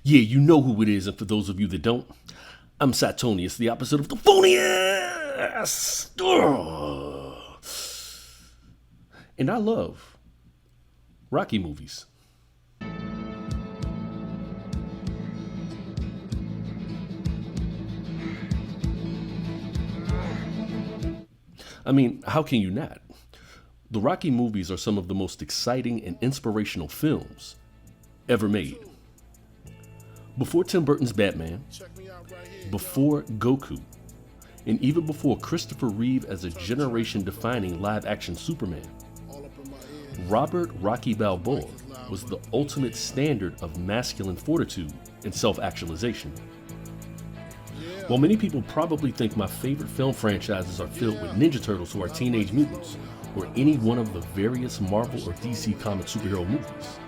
Yeah, you know who it is, and for those of you that don't, I'm Cytonius, the opposite of the phoniest. And I love Rocky movies. I mean, how can you not? The Rocky movies are some of the most exciting and inspirational films ever made. Before Tim Burton's Batman, before Goku, and even before Christopher Reeve as a generation-defining live-action Superman, Robert Rocky Balboa was the ultimate standard of masculine fortitude and self-actualization. While many people probably think my favorite film franchises are filled with Ninja Turtles who are teenage mutants, or any one of the various Marvel or DC comic superhero movies,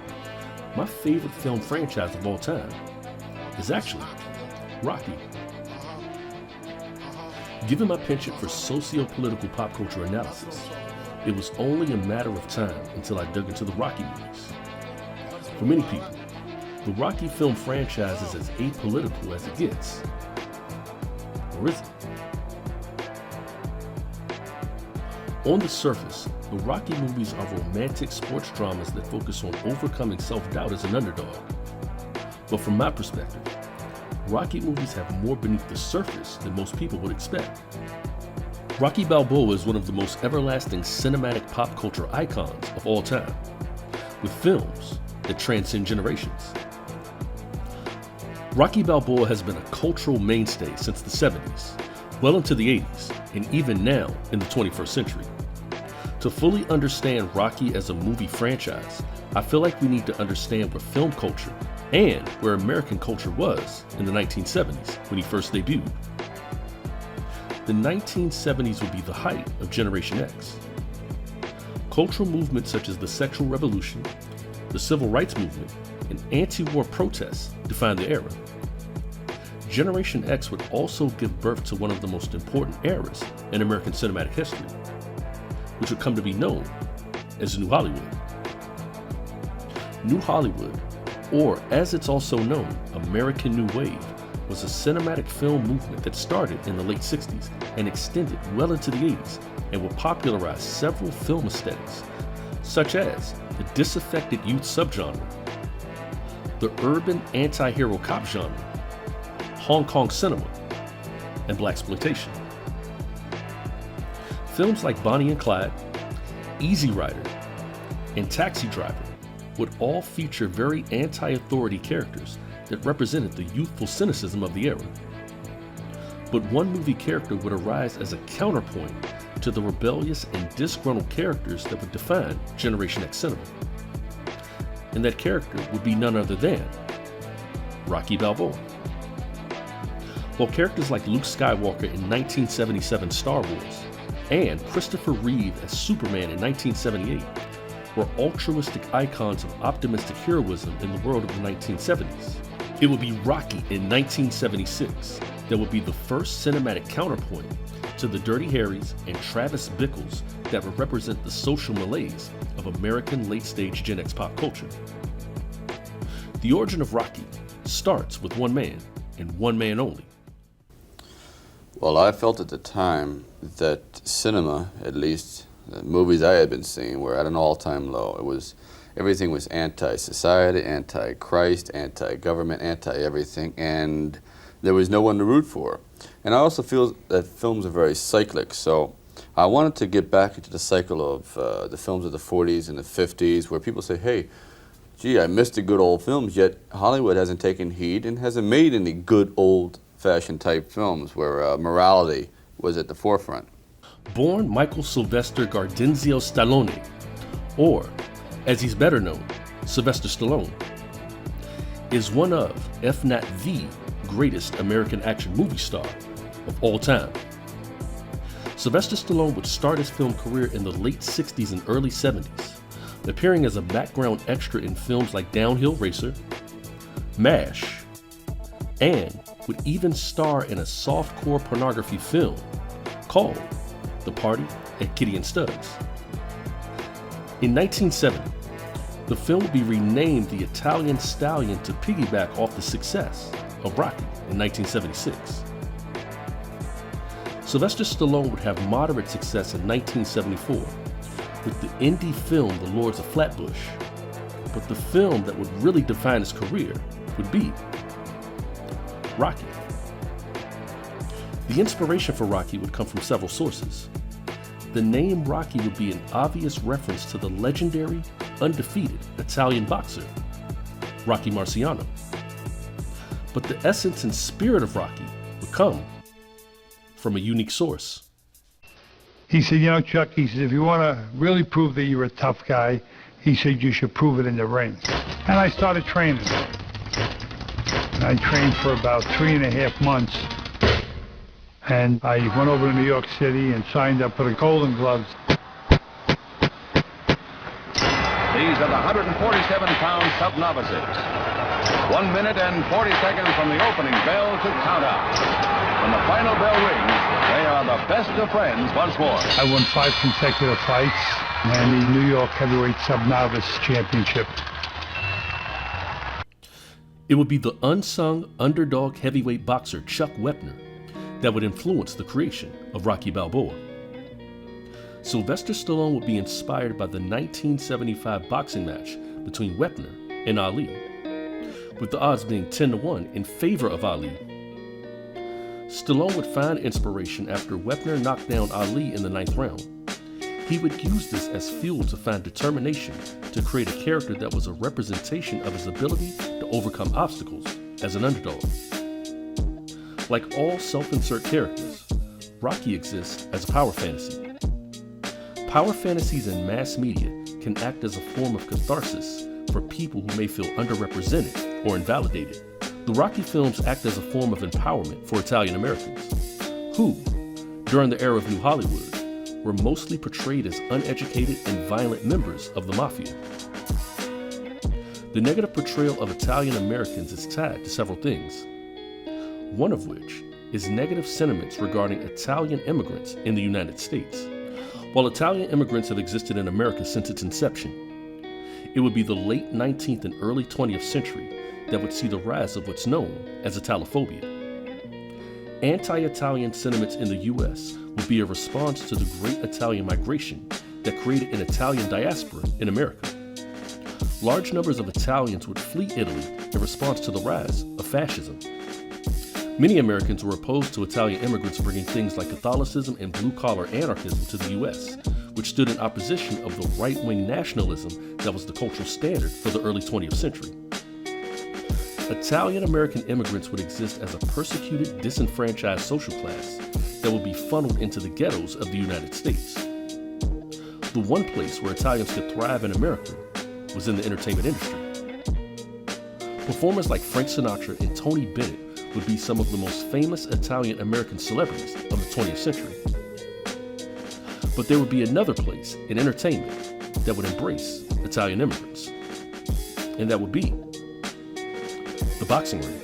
my favorite film franchise of all time is actually Rocky. Given my penchant for socio-political pop culture analysis, it was only a matter of time until I dug into the Rocky movies. For many people, the Rocky film franchise is as apolitical as it gets. Or is it? On the surface, the Rocky movies are romantic sports dramas that focus on overcoming self-doubt as an underdog. But from my perspective, Rocky movies have more beneath the surface than most people would expect. Rocky Balboa is one of the most everlasting cinematic pop culture icons of all time, with films that transcend generations. Rocky Balboa has been a cultural mainstay since the 70s, well into the 80s, and even now in the 21st century. To fully understand Rocky as a movie franchise, I feel like we need to understand where film culture and where American culture was in the 1970s when he first debuted. The 1970s would be the height of Generation X. Cultural movements such as the sexual revolution, the civil rights movement, and anti-war protests defined the era. Generation X would also give birth to one of the most important eras in American cinematic history, which would come to be known as New Hollywood. New Hollywood, or as it's also known, American New Wave, was a cinematic film movement that started in the late 60s and extended well into the 80s and would popularize several film aesthetics, such as the disaffected youth subgenre, the urban anti-hero cop genre, Hong Kong cinema, and blaxploitation. Films like Bonnie and Clyde, Easy Rider, and Taxi Driver would all feature very anti-authority characters that represented the youthful cynicism of the era. But one movie character would arise as a counterpoint to the rebellious and disgruntled characters that would define Generation X cinema. And that character would be none other than Rocky Balboa. While characters like Luke Skywalker in 1977 Star Wars and Christopher Reeve as Superman in 1978 were altruistic icons of optimistic heroism in the world of the 1970s, it would be Rocky in 1976 that would be the first cinematic counterpoint to the Dirty Harrys and Travis Bickles that would represent the social malaise of American late-stage Gen X pop culture. The origin of Rocky starts with one man, and one man only. Well, I felt at the time that cinema, at least the movies I had been seeing, were at an all-time low. Everything was anti-society, anti-Christ, anti-government, anti-everything, and there was no one to root for. And I also feel that films are very cyclic, so I wanted to get back into the cycle of the films of the 40s and the 50s, where people say, hey, gee, I missed the good old films, yet Hollywood hasn't taken heed and hasn't made any good old-fashioned type films where morality was at the forefront. Born Michael Sylvester Gardenzio Stallone, or, as he's better known, Sylvester Stallone, is one of, if not the, greatest American action movie star of all time. Sylvester Stallone would start his film career in the late 60s and early 70s, appearing as a background extra in films like Downhill Racer, MASH, and would even star in a softcore pornography film called The Party at Kitty and Studs. In 1970, The film would be renamed The Italian Stallion to piggyback off the success of Rocky in 1976. Sylvester Stallone would have moderate success in 1974 with the indie film The Lords of Flatbush, but the film that would really define his career would be Rocky. The inspiration for Rocky would come from several sources. The name Rocky would be an obvious reference to the legendary, undefeated Italian boxer, Rocky Marciano. But the essence and spirit of Rocky would come from a unique source. He said, you know, Chuck, he said, if you want to really prove that you're a tough guy, he said, you should prove it in the ring. And I started training. And I trained for about 3.5 months. And I went over to New York City and signed up for the Golden Gloves. These are the 147-pound sub-novices. 1 minute and 40 seconds from the opening bell to count out. When the final bell rings, they are the best of friends once more. I won 5 consecutive fights and the New York Heavyweight Sub-Novice Championship. It would be the unsung underdog heavyweight boxer Chuck Wepner that would influence the creation of Rocky Balboa. Sylvester Stallone would be inspired by the 1975 boxing match between Wepner and Ali, with the odds being 10-1 in favor of Ali. Stallone would find inspiration after Wepner knocked down Ali in the 9th round. He would use this as fuel to find determination to create a character that was a representation of his ability to overcome obstacles as an underdog. Like all self-insert characters, Rocky exists as a power fantasy. Power fantasies in mass media can act as a form of catharsis for people who may feel underrepresented or invalidated. The Rocky films act as a form of empowerment for Italian Americans, who, during the era of New Hollywood, were mostly portrayed as uneducated and violent members of the mafia. The negative portrayal of Italian Americans is tied to several things, one of which is negative sentiments regarding Italian immigrants in the United States. While Italian immigrants have existed in America since its inception, it would be the late 19th and early 20th century that would see the rise of what's known as Italophobia. Anti-Italian sentiments in the U.S. would be a response to the great Italian migration that created an Italian diaspora in America. Large numbers of Italians would flee Italy in response to the rise of fascism. Many Americans were opposed to Italian immigrants bringing things like Catholicism and blue-collar anarchism to the U.S., which stood in opposition of the right-wing nationalism that was the cultural standard for the early 20th century. Italian-American immigrants would exist as a persecuted, disenfranchised social class that would be funneled into the ghettos of the United States. The one place where Italians could thrive in America was in the entertainment industry. Performers like Frank Sinatra and Tony Bennett would be some of the most famous Italian-American celebrities of the 20th century. But there would be another place in entertainment that would embrace Italian immigrants, and that would be the boxing ring.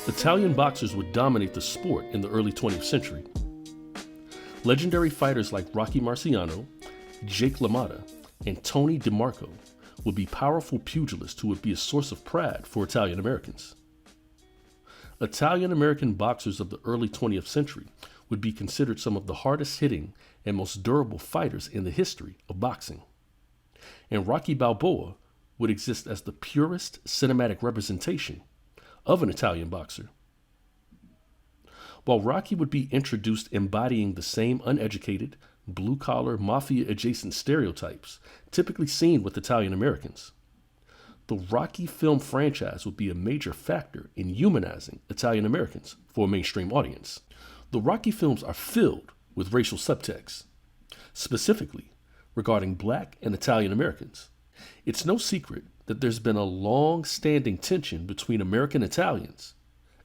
Italian boxers would dominate the sport in the early 20th century. Legendary fighters like Rocky Marciano, Jake LaMotta, and Tony DeMarco would be powerful pugilists who would be a source of pride for Italian Americans. Italian-American boxers of the early 20th century would be considered some of the hardest hitting and most durable fighters in the history of boxing. And Rocky Balboa would exist as the purest cinematic representation of an Italian boxer. While Rocky would be introduced embodying the same uneducated, blue-collar, mafia-adjacent stereotypes typically seen with Italian Americans, the Rocky film franchise would be a major factor in humanizing Italian Americans for a mainstream audience. The Rocky films are filled with racial subtext, specifically regarding Black and Italian Americans. It's no secret that there's been a long-standing tension between American Italians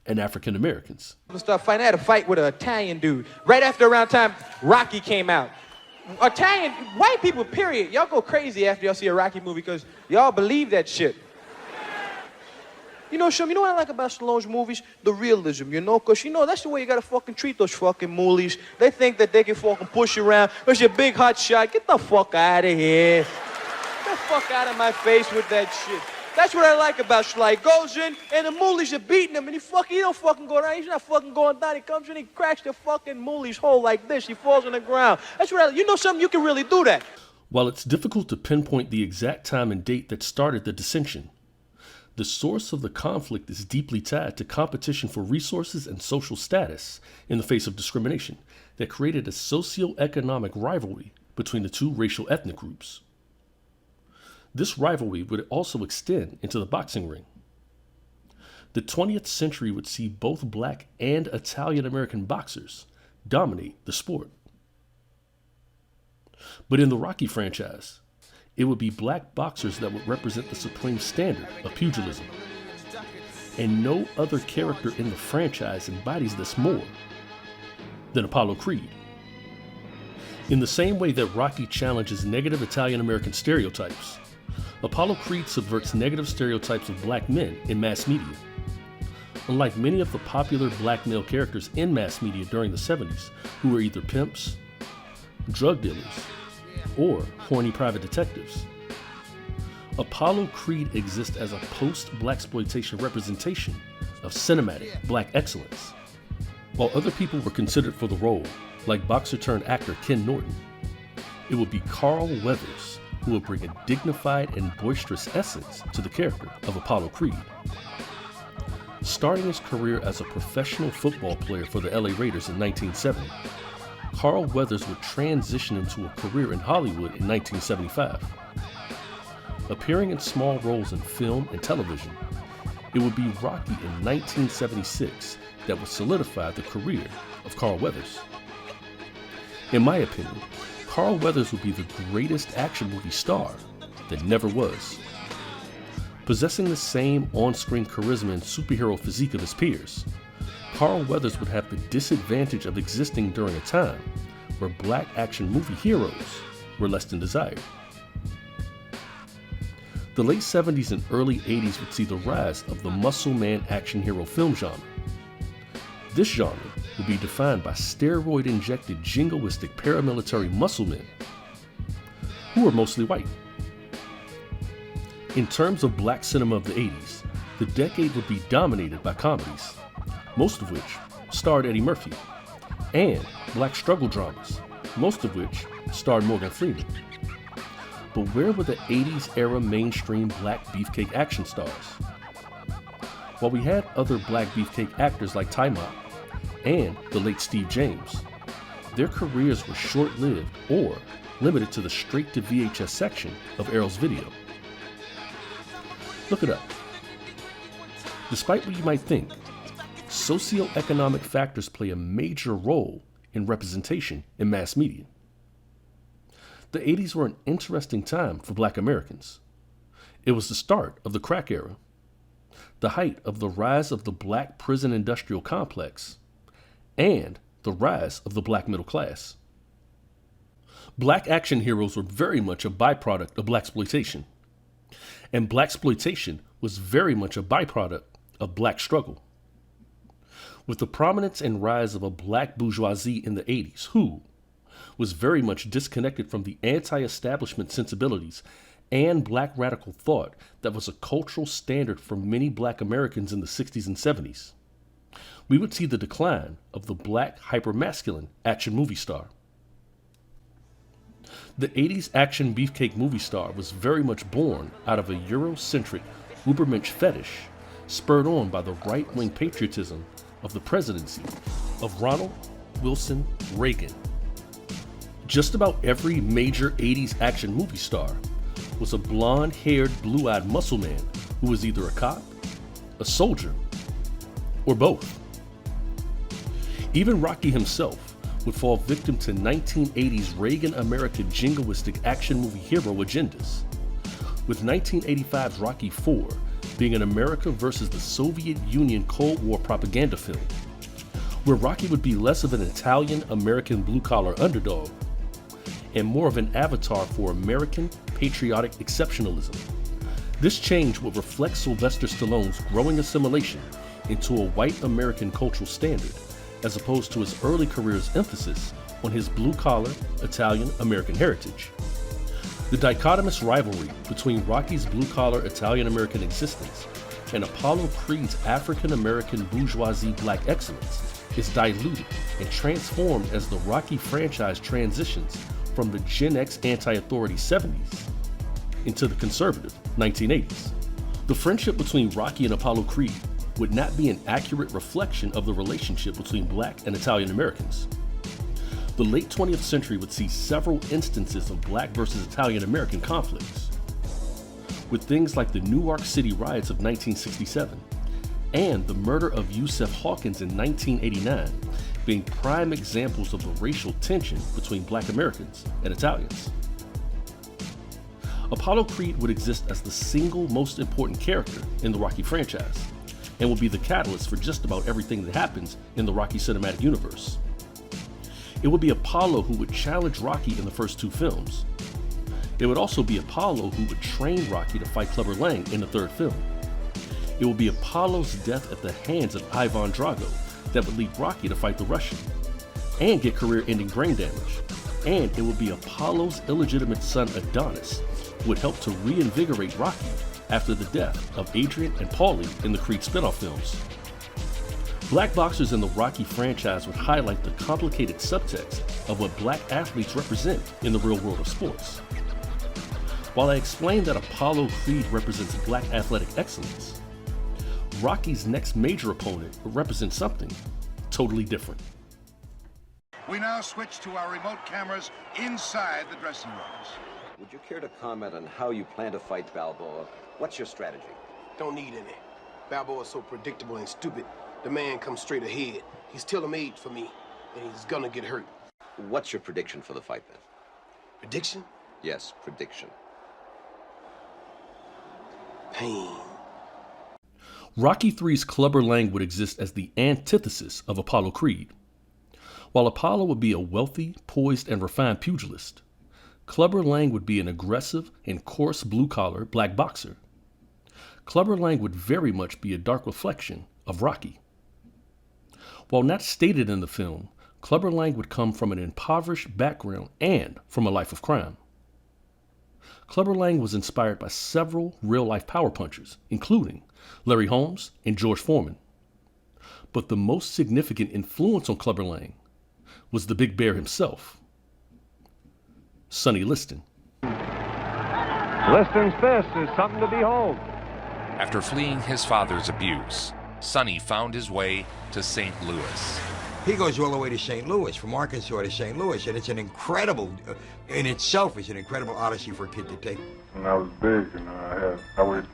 and African Americans. I started fighting. I had a fight with an Italian dude. Right after around time Rocky came out. Italian, white people, period, y'all go crazy after y'all see a Rocky movie because y'all believe that shit. You know, Shum, you know what I like about Stallone's movies? The realism, you know? Because, you know, that's the way you gotta fucking treat those fucking moolies. They think that they can fucking push you around. There's your big hot shot. Get the fuck out of here. Get the fuck out of my face with that shit. That's what I like about Schleich. Goes in, and the moolies are beating him, and he don't fucking go down. He's not fucking going down. He comes in, he cracks the fucking moolie's hole like this. He falls on the ground. That's what you know something? You can really do that. While it's difficult to pinpoint the exact time and date that started the dissension, the source of the conflict is deeply tied to competition for resources and social status in the face of discrimination that created a socioeconomic rivalry between the two racial ethnic groups. This rivalry would also extend into the boxing ring. The 20th century would see both black and Italian-American boxers dominate the sport. But in the Rocky franchise, it would be black boxers that would represent the supreme standard of pugilism. And no other character in the franchise embodies this more than Apollo Creed. In the same way that Rocky challenges negative Italian-American stereotypes, Apollo Creed subverts negative stereotypes of black men in mass media. Unlike many of the popular black male characters in mass media during the 70s, who were either pimps, drug dealers, or horny private detectives, Apollo Creed exists as a post-blaxploitation representation of cinematic black excellence. While other people were considered for the role, like boxer-turned-actor Ken Norton, it would be Carl Weathers who would bring a dignified and boisterous essence to the character of Apollo Creed. Starting his career as a professional football player for the LA Raiders in 1970, Carl Weathers would transition into a career in Hollywood in 1975. Appearing in small roles in film and television, it would be Rocky in 1976 that would solidify the career of Carl Weathers. In my opinion, Carl Weathers would be the greatest action movie star that never was. Possessing the same on-screen charisma and superhero physique of his peers, Carl Weathers would have the disadvantage of existing during a time where black action movie heroes were less than desired. The late 70s and early 80s would see the rise of the muscle man action hero film genre. This genre would be defined by steroid-injected jingoistic paramilitary muscle men who were mostly white. In terms of black cinema of the 80s, the decade would be dominated by comedies, most of which starred Eddie Murphy, and black struggle dramas, most of which starred Morgan Freeman. But where were the 80s era mainstream black beefcake action stars? While we had other black beefcake actors like Ty Mott and the late Steve James, their careers were short-lived or limited to the straight-to-VHS section of Errol's video. Look it up. Despite what you might think, socioeconomic factors play a major role in representation in mass media. The 80s were an interesting time for black Americans. It was the start of the crack era, the height of the rise of the black prison industrial complex, and the rise of the black middle class. Black action heroes were very much a byproduct of blaxploitation, and blaxploitation was very much a byproduct of black struggle. With the prominence and rise of a black bourgeoisie in the 80s, who was very much disconnected from the anti-establishment sensibilities and black radical thought that was a cultural standard for many black Americans in the 60s and 70s, we would see the decline of the black hypermasculine action movie star. The 80s action beefcake movie star was very much born out of a Eurocentric Ubermensch fetish spurred on by the right-wing patriotism of the presidency of Ronald Wilson Reagan. Just about every major 80s action movie star was a blonde-haired, blue-eyed muscle man who was either a cop, a soldier, or both. Even Rocky himself would fall victim to 1980s Reagan-American jingoistic action movie hero agendas, with 1985's Rocky IV being an America versus the Soviet Union Cold War propaganda film, where Rocky would be less of an Italian-American blue-collar underdog and more of an avatar for American patriotic exceptionalism. This change would reflect Sylvester Stallone's growing assimilation into a white American cultural standard, as opposed to his early career's emphasis on his blue-collar Italian-American heritage. The dichotomous rivalry between Rocky's blue-collar Italian-American existence and Apollo Creed's African-American bourgeoisie black excellence is diluted and transformed as the Rocky franchise transitions from the Gen X anti-authority 70s into the conservative 1980s. The friendship between Rocky and Apollo Creed would not be an accurate reflection of the relationship between black and Italian Americans. The late 20th century would see several instances of black versus Italian American conflicts, with things like the Newark City riots of 1967 and the murder of Yusef Hawkins in 1989 being prime examples of the racial tension between black Americans and Italians. Apollo Creed would exist as the single most important character in the Rocky franchise and will be the catalyst for just about everything that happens in the Rocky cinematic universe. It would be Apollo who would challenge Rocky in the first two films. It would also be Apollo who would train Rocky to fight Clubber Lang in the third film. It would be Apollo's death at the hands of Ivan Drago that would lead Rocky to fight the Russian and get career-ending brain damage. And it would be Apollo's illegitimate son Adonis who would help to reinvigorate Rocky after the death of Adrian and Paulie in the Creed spin-off films. Black boxers in the Rocky franchise would highlight the complicated subtext of what black athletes represent in the real world of sports. While I explained that Apollo Creed represents black athletic excellence, Rocky's next major opponent would represent something totally different. We now switch to our remote cameras inside the dressing rooms. Would you care to comment on how you plan to fight Balboa? What's your strategy? Don't need any. Balboa's so predictable and stupid. The man comes straight ahead. He's tailor-made for me, and he's gonna get hurt. What's your prediction for the fight, then? Prediction? Yes, prediction. Pain. Rocky III's Clubber Lang would exist as the antithesis of Apollo Creed. While Apollo would be a wealthy, poised, and refined pugilist, Clubber Lang would be an aggressive and coarse blue-collar black boxer. Clubber Lang would very much be a dark reflection of Rocky. While not stated in the film, Clubber Lang would come from an impoverished background and from a life of crime. Clubber Lang was inspired by several real-life power punchers, including Larry Holmes and George Foreman. But the most significant influence on Clubber Lang was the Big Bear himself, Sonny Liston. Liston's fist is something to behold. After fleeing his father's abuse, Sonny found his way to St. Louis. He goes all the way to St. Louis, from Arkansas to St. Louis, and it's an incredible, in itself, it's an incredible odyssey for a kid to take. When I was big, I weighed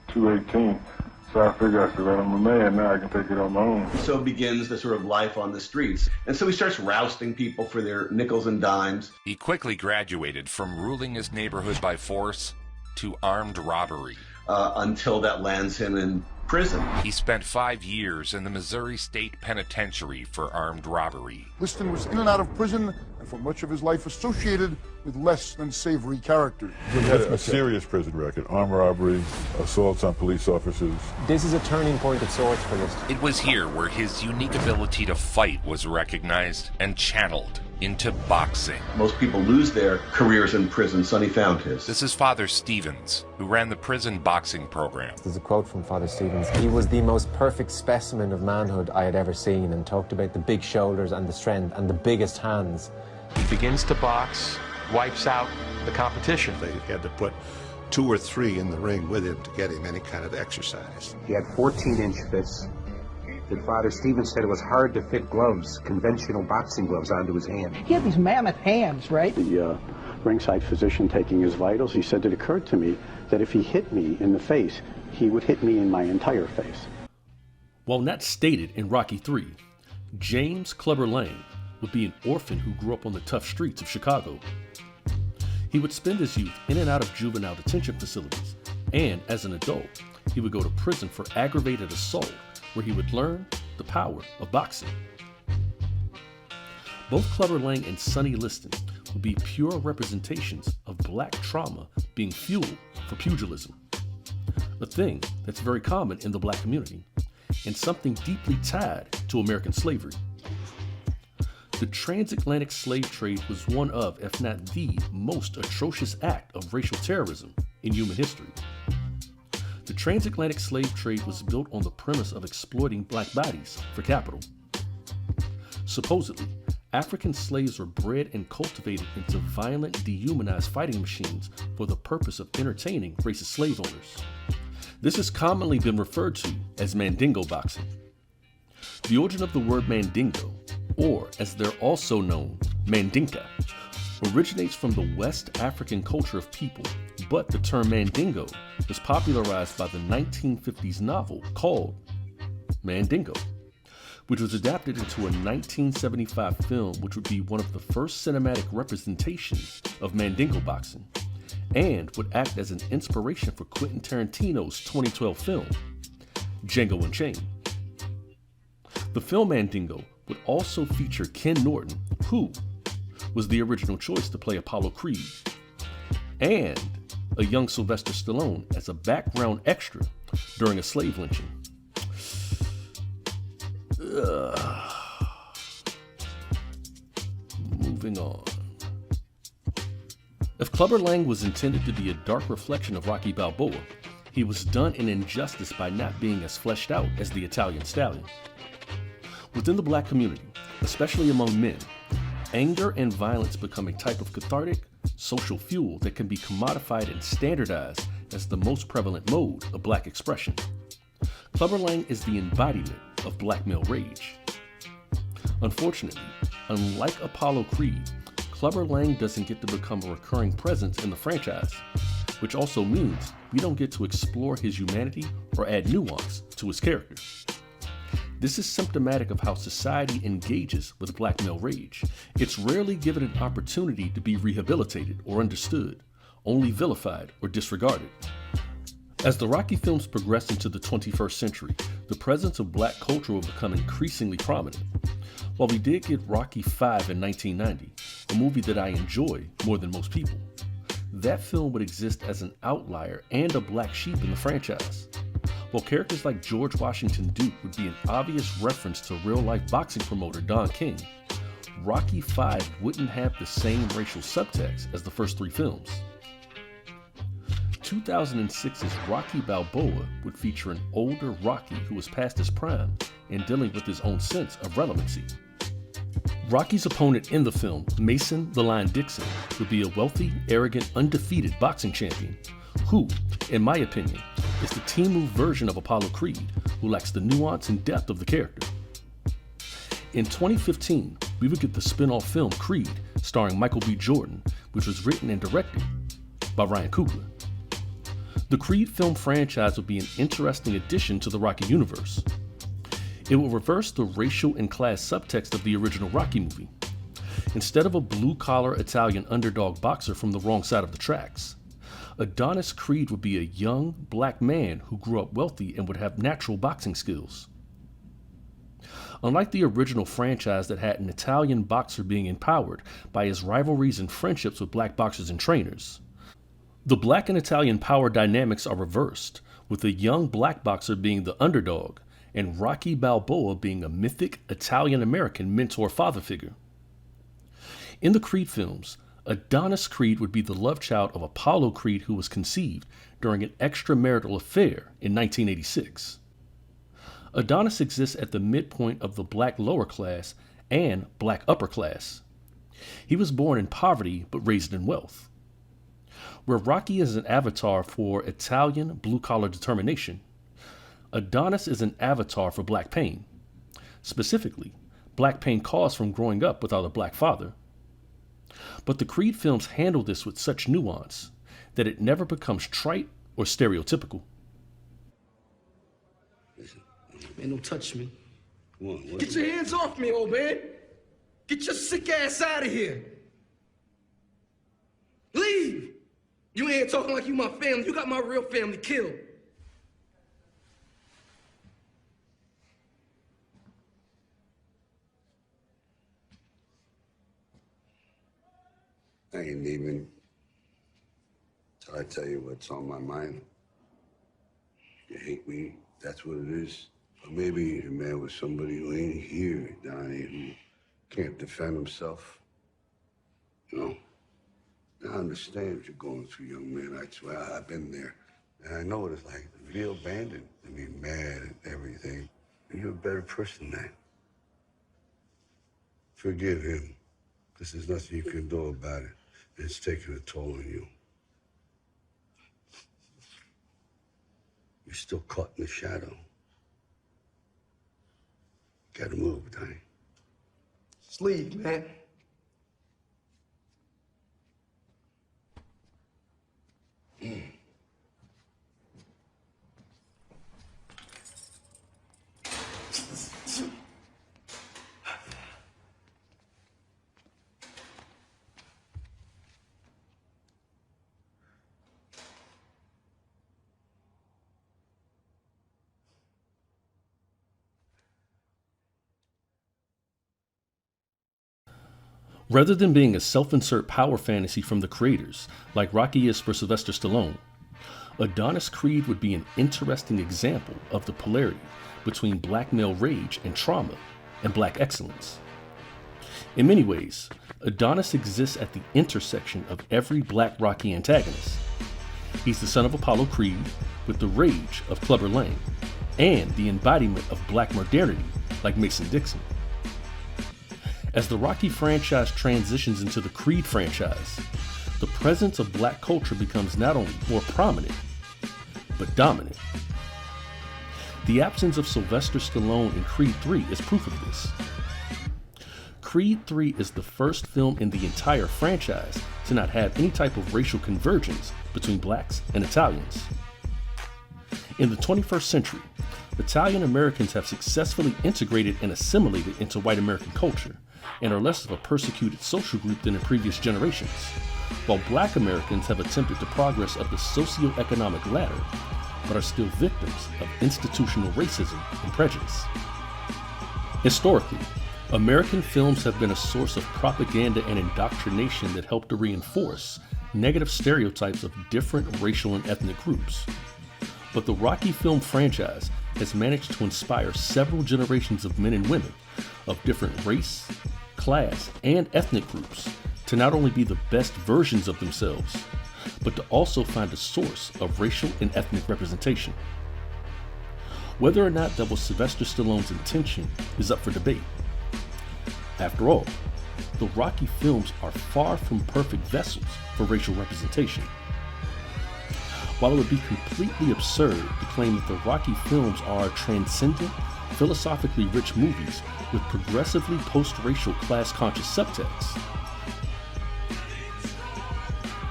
218, so I figured, I said, well, I'm a man now, I can take it on my own. So begins the sort of life on the streets. And so he starts rousting people for their nickels and dimes. He quickly graduated from ruling his neighborhood by force to armed robbery. Until that lands him in prison. He spent 5 years in the Missouri State Penitentiary for armed robbery. Liston was in and out of prison, and for much of his life associated with less than savory characters. He had a serious prison record, armed robbery, assaults on police officers. This is a turning point of sorts for Liston. It was here where his unique ability to fight was recognized and channeled into boxing. Most people lose their careers in prison. Sonny found his. This is Father Stevens, who ran the prison boxing program. There's a quote from Father Stevens. He was the most perfect specimen of manhood I had ever seen, and talked about the big shoulders and the strength and the biggest hands. He begins to box, wipes out the competition. They had to put 2 or 3 in the ring with him to get him any kind of exercise. He had 14-inch fists. And Father Stevens said it was hard to fit gloves, conventional boxing gloves, onto his hand. He had these mammoth hands, right? The ringside physician taking his vitals, he said it occurred to me that if he hit me in the face, he would hit me in my entire face. While not stated in Rocky III, James Clubber Lang would be an orphan who grew up on the tough streets of Chicago. He would spend his youth in and out of juvenile detention facilities, and as an adult, he would go to prison for aggravated assault, where he would learn the power of boxing. Both Clubber Lang and Sonny Liston would be pure representations of black trauma being fuel for pugilism, a thing that's very common in the black community, and something deeply tied to American slavery. The transatlantic slave trade was one of, if not the, most atrocious act of racial terrorism in human history. The transatlantic slave trade was built on the premise of exploiting black bodies for capital. Supposedly, African slaves were bred and cultivated into violent, dehumanized fighting machines for the purpose of entertaining racist slave owners. This has commonly been referred to as Mandingo boxing. The origin of the word Mandingo, or as they're also known, Mandinka, originates from the West African culture of people, but the term Mandingo was popularized by the 1950s novel called Mandingo, which was adapted into a 1975 film which would be one of the first cinematic representations of Mandingo boxing, and would act as an inspiration for Quentin Tarantino's 2012 film, Django Unchained. The film Mandingo would also feature Ken Norton, who was the original choice to play Apollo Creed, and a young Sylvester Stallone as a background extra during a slave lynching. Moving on. If Clubber Lang was intended to be a dark reflection of Rocky Balboa, he was done an injustice by not being as fleshed out as the Italian Stallion. Within the black community, especially among men, anger and violence become a type of cathartic, social fuel that can be commodified and standardized as the most prevalent mode of black expression. Clubber Lang is the embodiment of black male rage. Unfortunately, unlike Apollo Creed, Clubber Lang doesn't get to become a recurring presence in the franchise, which also means we don't get to explore his humanity or add nuance to his character. This is symptomatic of how society engages with black male rage. It's rarely given an opportunity to be rehabilitated or understood, only vilified or disregarded. As the Rocky films progressed into the 21st century, the presence of black culture will become increasingly prominent. While we did get Rocky V in 1990, a movie that I enjoy more than most people, that film would exist as an outlier and a black sheep in the franchise. While characters like George Washington Duke would be an obvious reference to real-life boxing promoter Don King, Rocky V wouldn't have the same racial subtext as the first three films. 2006's Rocky Balboa would feature an older Rocky who was past his prime and dealing with his own sense of relevancy. Rocky's opponent in the film, Mason the Lion Dixon, would be a wealthy, arrogant, undefeated boxing champion who, in my opinion, is the teen move version of Apollo Creed, who lacks the nuance and depth of the character. In 2015, we would get the spin-off film Creed, starring Michael B. Jordan, which was written and directed by Ryan Coogler. The Creed film franchise would be an interesting addition to the Rocky universe. It will reverse the racial and class subtext of the original Rocky movie. Instead of a blue-collar Italian underdog boxer from the wrong side of the tracks, Adonis Creed would be a young, black man who grew up wealthy and would have natural boxing skills. Unlike the original franchise that had an Italian boxer being empowered by his rivalries and friendships with black boxers and trainers, the black and Italian power dynamics are reversed, with a young black boxer being the underdog and Rocky Balboa being a mythic Italian-American mentor father figure. In the Creed films, Adonis Creed would be the love child of Apollo Creed, who was conceived during an extramarital affair in 1986. Adonis exists at the midpoint of the black lower class and black upper class. He was born in poverty but raised in wealth. Where Rocky is an avatar for Italian blue-collar determination, Adonis is an avatar for black pain. Specifically, black pain caused from growing up without a black father. But the Creed films handle this with such nuance that it never becomes trite or stereotypical. Man, don't touch me. Come on, Get your hands off me, old man. Get your sick ass out of here. Leave. You ain't talking like you my family. You got my real family killed. I ain't leaving till I tell you what's on my mind. You hate me, that's what it is. Or maybe you're mad with somebody who ain't here, Donnie, who Can't defend himself. No. I understand what you're going through, young man. I swear, I've been there. And I know what it's like to feel abandoned and be mad and everything. You're a better person than that. Forgive him, because there's nothing you can do about it. It's taking a toll on you. You're still caught in the shadow. Gotta move, Donnie. Sleep, man. Rather than being a self-insert power fantasy from the creators, like Rocky is for Sylvester Stallone, Adonis Creed would be an interesting example of the polarity between black male rage and trauma and black excellence. In many ways, Adonis exists at the intersection of every black Rocky antagonist. He's the son of Apollo Creed with the rage of Clubber Lang and the embodiment of black modernity like Mason Dixon. As the Rocky franchise transitions into the Creed franchise, the presence of black culture becomes not only more prominent, but dominant. The absence of Sylvester Stallone in Creed 3 is proof of this. Creed 3 is the first film in the entire franchise to not have any type of racial convergence between blacks and Italians. In the 21st century, Italian Americans have successfully integrated and assimilated into white American culture and are less of a persecuted social group than in previous generations, while black Americans have attempted to progress up the socioeconomic ladder, but are still victims of institutional racism and prejudice. Historically, American films have been a source of propaganda and indoctrination that helped to reinforce negative stereotypes of different racial and ethnic groups. But the Rocky film franchise has managed to inspire several generations of men and women of different race, class, and ethnic groups to not only be the best versions of themselves, but to also find a source of racial and ethnic representation. Whether or not that was Sylvester Stallone's intention is up for debate. After all, the Rocky films are far from perfect vessels for racial representation. While it would be completely absurd to claim that the Rocky films are transcendent, philosophically rich movies with progressively post-racial class-conscious subtext,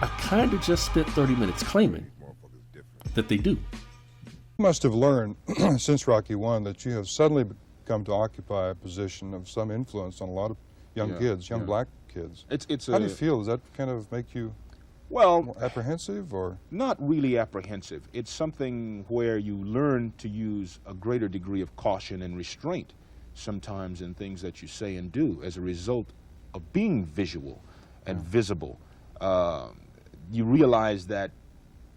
I kinda just spent 30 minutes claiming that they do. You must have learned since Rocky 1 that you have suddenly come to occupy a position of some influence on a lot of young kids, young black kids. How do you feel? Does that kind of make you more apprehensive, or? Not really apprehensive. It's something where you learn to use a greater degree of caution and restraint sometimes in things that you say and do as a result of being visual and visible. You realize that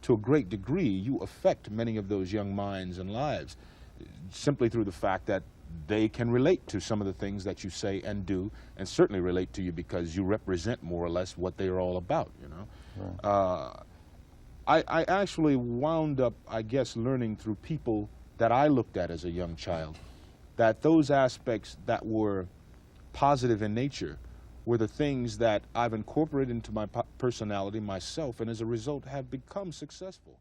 to a great degree you affect many of those young minds and lives simply through the fact that they can relate to some of the things that you say and do, and certainly relate to you because you represent more or less what they are all about, you know. Right. I actually wound up, I guess, learning through people that I looked at as a young child, that those aspects that were positive in nature were the things that I've incorporated into my personality myself, and as a result have become successful.